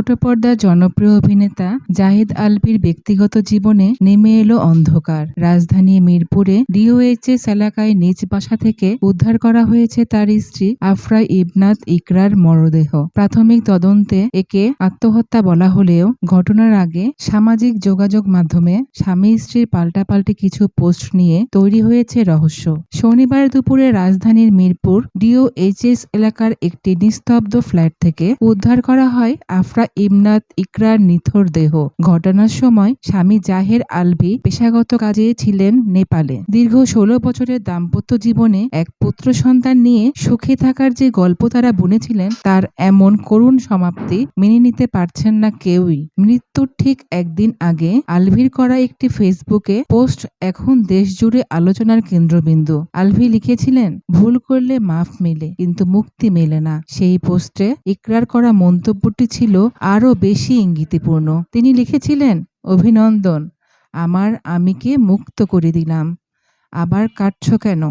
ছোট পর্দার জনপ্রিয় অভিনেতা জাহিদ আলভীর ব্যক্তিগত জীবনে নেমে এলো অন্ধকার। রাজধানী মিরপুরে ডিওএইচএস এলাকায় নিজ বাসা থেকে উদ্ধার করা হয়েছে তার স্ত্রী আফরা ইবনাত ইকরার মরদেহ। প্রাথমিক তদন্তে একে আত্মহত্যা বলা হলেও ঘটনার আগে সামাজিক যোগাযোগ মাধ্যমে স্বামী স্ত্রীর পাল্টাপাল্টি কিছু পোস্ট নিয়ে তৈরি হয়েছে রহস্য। শনিবার দুপুরে রাজধানীর মিরপুর ডিওএইচএস এলাকার একটি নিস্তব্ধ ফ্ল্যাট থেকে উদ্ধার করা হয় আফরা ইবনাত ইকরার নিথর দেহ। ঘটনার সময় স্বামী জাহের আলভী পেশাগত কাজে ছিলেন নেপালে। দীর্ঘ 16 বছরের দাম্পত্য জীবনে এক পুত্র সন্তান নিয়ে সুখে থাকার যে গল্প তারা বুনেছিলেন তার এমন করুণ সমাপ্তি মেনে নিতে পারছেন না কেউই। মৃত্যুর ঠিক একদিন আগে আলভীর করা একটি ফেসবুকে পোস্ট এখন দেশ জুড়ে আলোচনার কেন্দ্রবিন্দু। আলভী লিখেছিলেন, ভুল করলে মাফ মেলে কিন্তু মুক্তি মেলে না। সেই পোস্টে ইকরার করা মন্তব্যটি ছিল আরও বেশি ইঙ্গিতপূর্ণ। তিনি লিখেছিলেন, অভিনন্দন, আমার আমিকে মুক্ত করে দিলাম। আবার কাটছ কেন?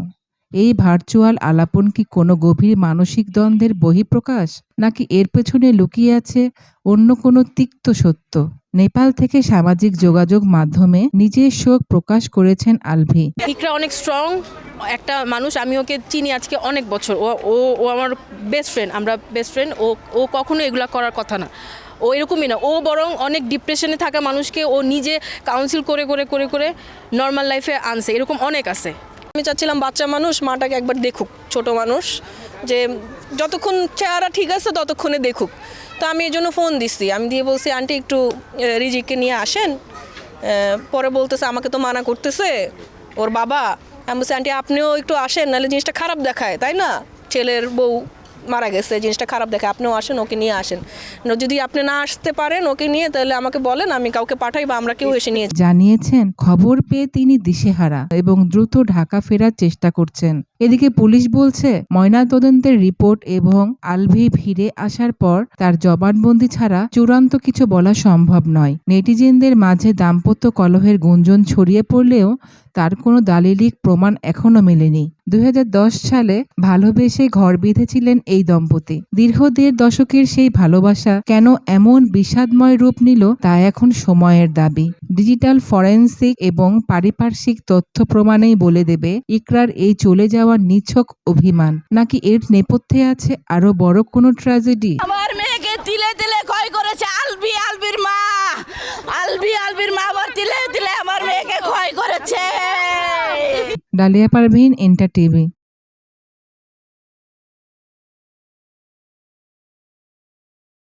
এই ভার্চুয়াল আলাপন কি কোনো গভীর মানসিক দ্বন্দ্বের বহিঃপ্রকাশ, নাকি এর পেছনে লুকিয়ে আছে অন্য কোনো তিক্ত সত্য? নেপাল থেকে সামাজিক যোগাযোগ মাধ্যমে নিজের শোক প্রকাশ করেছেন আলভী। ইকরা অনেক স্ট্রং একটা মানুষ, আমি ওকে চিনি আজকে অনেক বছর। ও আমার বেস্ট ফ্রেন্ড, আমরা বেস্ট ফ্রেন্ড। ও কখনো এগুলা করার কথা না, ও এরকমই না। ও বরং অনেক ডিপ্রেশনে থাকা মানুষকে ও নিজে কাউন্সিল করে করে করে করে নর্মাল লাইফে আনছে, এরকম অনেক আছে। আমি চাচ্ছিলাম বাচ্চা মানুষ মাটাকে একবার দেখুক, ছোট মানুষ, যে যতক্ষণ চেহারা ঠিক আছে ততক্ষণে দেখুক। তো আমি এই জন্য ফোন দিচ্ছি, আমি দিয়ে বলছি, আন্টি একটু রিজিককে নিয়ে আসেন। পরে বলতেছে আমাকে তো মানা করতেছে ওর বাবা। আমি বলছি, আন্টি আপনিও একটু আসেন, নাহলে জিনিসটা খারাপ দেখায়, তাই না? ছেলের বউ মারা গেছে, জিনিসটা খারাপ দেখায়, আপনিও আসেন, ওকে নিয়ে আসেন। যদি আপনি না আসতে পারেন ওকে নিয়ে, তাহলে আমাকে বলেন, আমি কাউকে পাঠাই বা আমরা কেউ এসে নিয়ে। জানিয়েছেন, খবর পেয়ে তিনি দিশেহারা এবং দ্রুত ঢাকা ফেরার চেষ্টা করছেন। এদিকে পুলিশ বলছে, ময়নাতদন্তের রিপোর্ট এবং আলভী ফিরে আসার পর তার জবানবন্দি ছাড়া চূড়ান্ত কিছু বলা সম্ভব নয়। নেটিজেনদের মাঝে দাম্পত্য কলহের গুঞ্জন ছড়িয়ে পড়লেও তার কোনো দালিলিক প্রমাণ এখনো মেলেনি। 2010 সালে ভালোবেসে ঘর বেঁধেছিলেন এই দম্পতি। দীর্ঘ 1.5 দশকের সেই ভালোবাসা কেন এমন বিষাদময় রূপ নিল তা এখন সময়ের দাবি। ডিজিটাল ফরেনসিক এবং পারিপার্শ্বিক তথ্য প্রমাণেই বলে দেবে ইকরার এই চলে যাওয়ার নিছক অভিমান, নাকি এর নেপথ্যে আছে আরো বড় কোনো ট্র্যাজেডি। আমার মেয়েকে তিলে তিলে ক্ষয় করেছে আলভির মা। আলভির মা আবার তিলে তিলে আমার মেয়েকে ক্ষয় করেছে। Dahlia Parveen, inter TV.